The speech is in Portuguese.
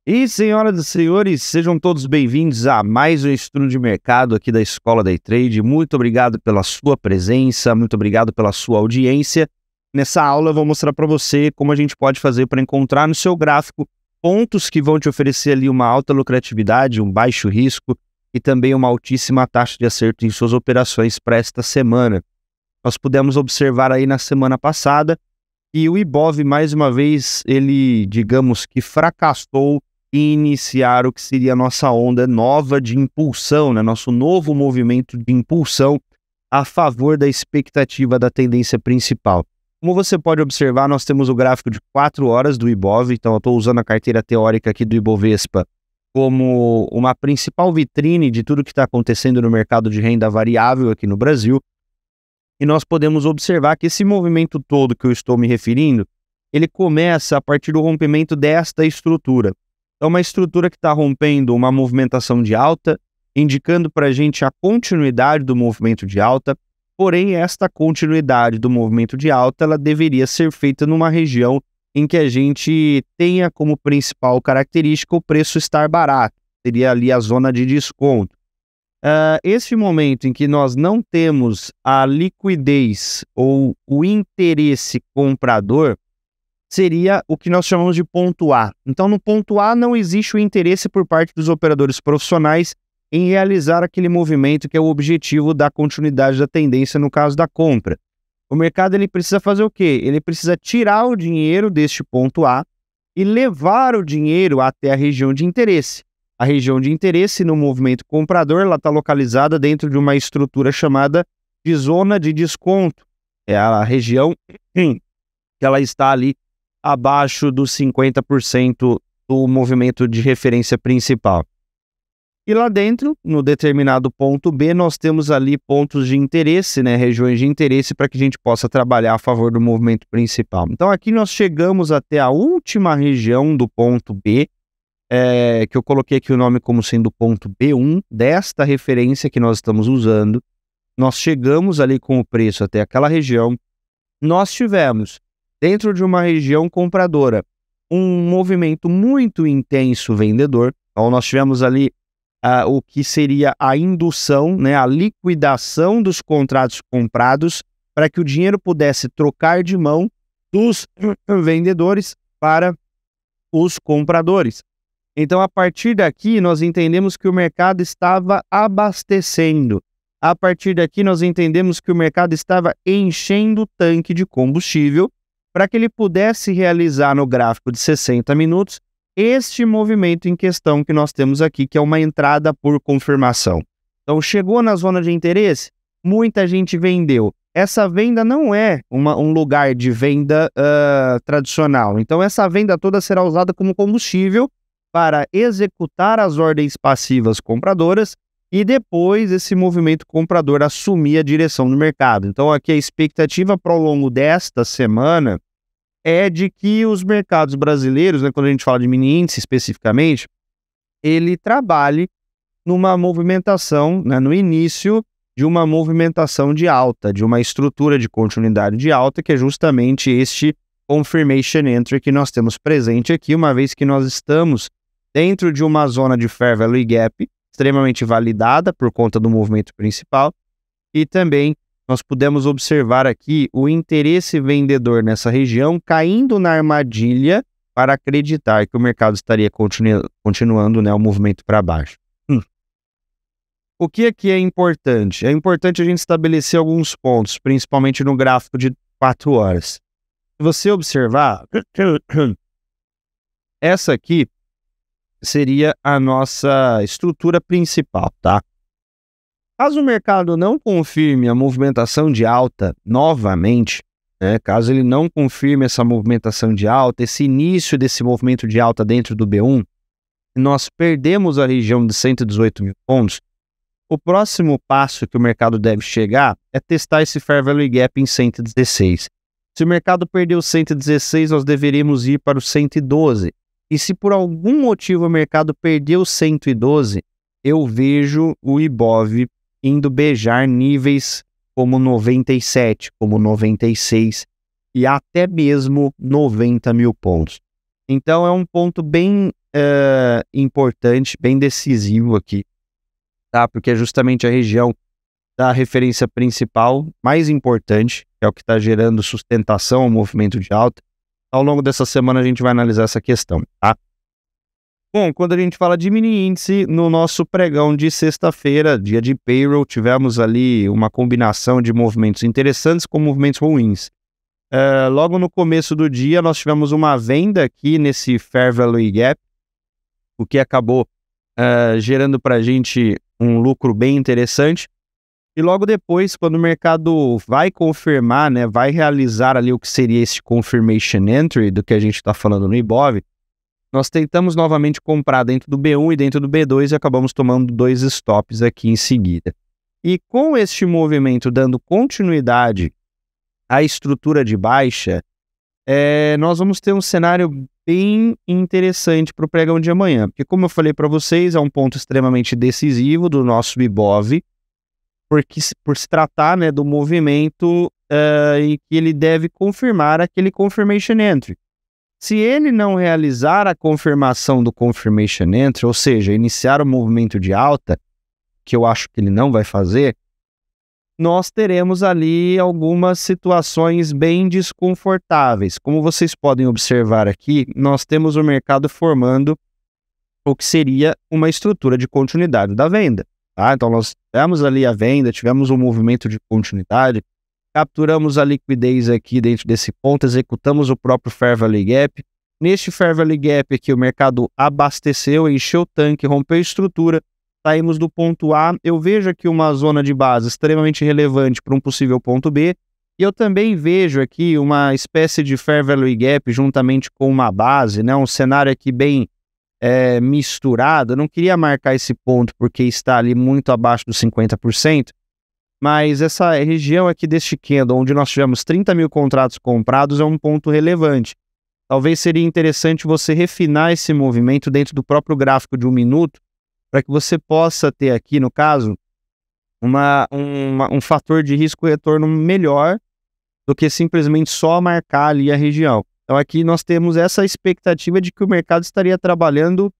E, senhoras e senhores, sejam todos bem-vindos a mais um estudo de mercado aqui da Escola Day Trade. Muito obrigado pela sua presença, muito obrigado pela sua audiência. Nessa aula eu vou mostrar para você como a gente pode fazer para encontrar no seu gráfico pontos que vão te oferecer ali uma alta lucratividade, um baixo risco e também uma altíssima taxa de acerto em suas operações para esta semana. Nós pudemos observar aí na semana passada que o Ibov, mais uma vez, ele, digamos que fracassou em iniciar o que seria a nossa onda nova de impulsão, né? Nosso novo movimento de impulsão a favor da expectativa da tendência principal. Como você pode observar, nós temos o gráfico de 4 horas do Ibov, então eu estou usando a carteira teórica aqui do Ibovespa como uma principal vitrine de tudo que está acontecendo no mercado de renda variável aqui no Brasil. E nós podemos observar que esse movimento todo que eu estou me referindo, ele começa a partir do rompimento desta estrutura. É uma estrutura que está rompendo uma movimentação de alta, indicando para a gente a continuidade do movimento de alta, porém esta continuidade do movimento de alta ela deveria ser feita numa região em que a gente tenha como principal característica o preço estar barato, seria ali a zona de desconto. Esse momento em que nós não temos a liquidez ou o interesse comprador seria o que nós chamamos de ponto A. Então, no ponto A não existe o interesse por parte dos operadores profissionais em realizar aquele movimento que é o objetivo da continuidade da tendência no caso da compra. O mercado ele precisa fazer o quê? Ele precisa tirar o dinheiro deste ponto A e levar o dinheiro até a região de interesse. A região de interesse no movimento comprador ela está localizada dentro de uma estrutura chamada de zona de desconto. É a região que ela está ali abaixo dos 50% do movimento de referência principal. E lá dentro, no determinado ponto B, nós temos ali pontos de interesse, né, regiões de interesse para que a gente possa trabalhar a favor do movimento principal. Então aqui nós chegamos até a última região do ponto B, que eu coloquei aqui o nome como sendo o ponto B1, desta referência que nós estamos usando. Nós chegamos ali com o preço até aquela região. Nós tivemos, dentro de uma região compradora, um movimento muito intenso vendedor. Então nós tivemos ali o que seria a indução, né, a liquidação dos contratos comprados para que o dinheiro pudesse trocar de mão dos vendedores para os compradores. Então, a partir daqui, nós entendemos que o mercado estava abastecendo. A partir daqui, nós entendemos que o mercado estava enchendo o tanque de combustível para que ele pudesse realizar no gráfico de 60 minutos este movimento em questão que nós temos aqui, que é uma entrada por confirmação. Então, chegou na zona de interesse, muita gente vendeu. Essa venda não é um lugar de venda tradicional. Então, essa venda toda será usada como combustível para executar as ordens passivas compradoras e depois esse movimento comprador assumir a direção do mercado. Então, aqui a expectativa para o longo desta semana é de que os mercados brasileiros, né, quando a gente fala de mini índice especificamente, ele trabalhe numa movimentação, né, no início de uma movimentação de alta, de uma estrutura de continuidade de alta, que é justamente este confirmation entry que nós temos presente aqui, uma vez que nós estamos dentro de uma zona de fair value gap extremamente validada por conta do movimento principal e também nós pudemos observar aqui o interesse vendedor nessa região caindo na armadilha para acreditar que o mercado estaria continuando, né, o movimento para baixo. O que aqui é importante? É importante a gente estabelecer alguns pontos, principalmente no gráfico de 4 horas. Se você observar, essa aqui seria a nossa estrutura principal, tá? Caso o mercado não confirme a movimentação de alta novamente, né, caso ele não confirme essa movimentação de alta, esse início desse movimento de alta dentro do B1, nós perdemos a região de 118 mil pontos, o próximo passo que o mercado deve chegar é testar esse Fair Value Gap em 116. Se o mercado perdeu 116, nós deveríamos ir para o 112. E se por algum motivo o mercado perdeu 112, eu vejo o Ibov indo beijar níveis como 97, como 96 e até mesmo 90 mil pontos. Então é um ponto bem importante, bem decisivo aqui, tá? Porque é justamente a região da referência principal mais importante, que é o que está gerando sustentação ao movimento de alta. Ao longo dessa semana a gente vai analisar essa questão, tá? Bom, quando a gente fala de mini índice, no nosso pregão de sexta-feira, dia de payroll, tivemos ali uma combinação de movimentos interessantes com movimentos ruins. Logo no começo do dia, nós tivemos uma venda aqui nesse Fair Value Gap, o que acabou gerando para a gente um lucro bem interessante. E logo depois, quando o mercado vai confirmar, né, vai realizar ali o que seria esse confirmation entry do que a gente está falando no Ibov, nós tentamos novamente comprar dentro do B1 e dentro do B2 e acabamos tomando 2 stops aqui em seguida. E com este movimento dando continuidade à estrutura de baixa, nós vamos ter um cenário bem interessante para o pregão de amanhã, porque como eu falei para vocês, é um ponto extremamente decisivo do nosso Ibov, porque por se tratar, né, do movimento e que ele deve confirmar aquele confirmation entry. Se ele não realizar a confirmação do confirmation entry, ou seja, iniciar o movimento de alta, que eu acho que ele não vai fazer, nós teremos ali algumas situações bem desconfortáveis. Como vocês podem observar aqui, nós temos o mercado formando o que seria uma estrutura de continuidade da venda. Tá? Então nós tivemos ali a venda, tivemos um movimento de continuidade, capturamos a liquidez aqui dentro desse ponto, executamos o próprio Fair Value Gap. Neste Fair Value Gap aqui o mercado abasteceu, encheu o tanque, rompeu a estrutura, saímos do ponto A. Eu vejo aqui uma zona de base extremamente relevante para um possível ponto B. E eu também vejo aqui uma espécie de Fair Value Gap juntamente com uma base, né? Um cenário aqui bem misturado. Eu não queria marcar esse ponto porque está ali muito abaixo dos 50%. Mas essa região aqui deste candle, onde nós tivemos 30 mil contratos comprados, é um ponto relevante. Talvez seria interessante você refinar esse movimento dentro do próprio gráfico de 1 minuto, para que você possa ter aqui, no caso, um fator de risco-retorno melhor do que simplesmente só marcar ali a região. Então aqui nós temos essa expectativa de que o mercado estaria trabalhando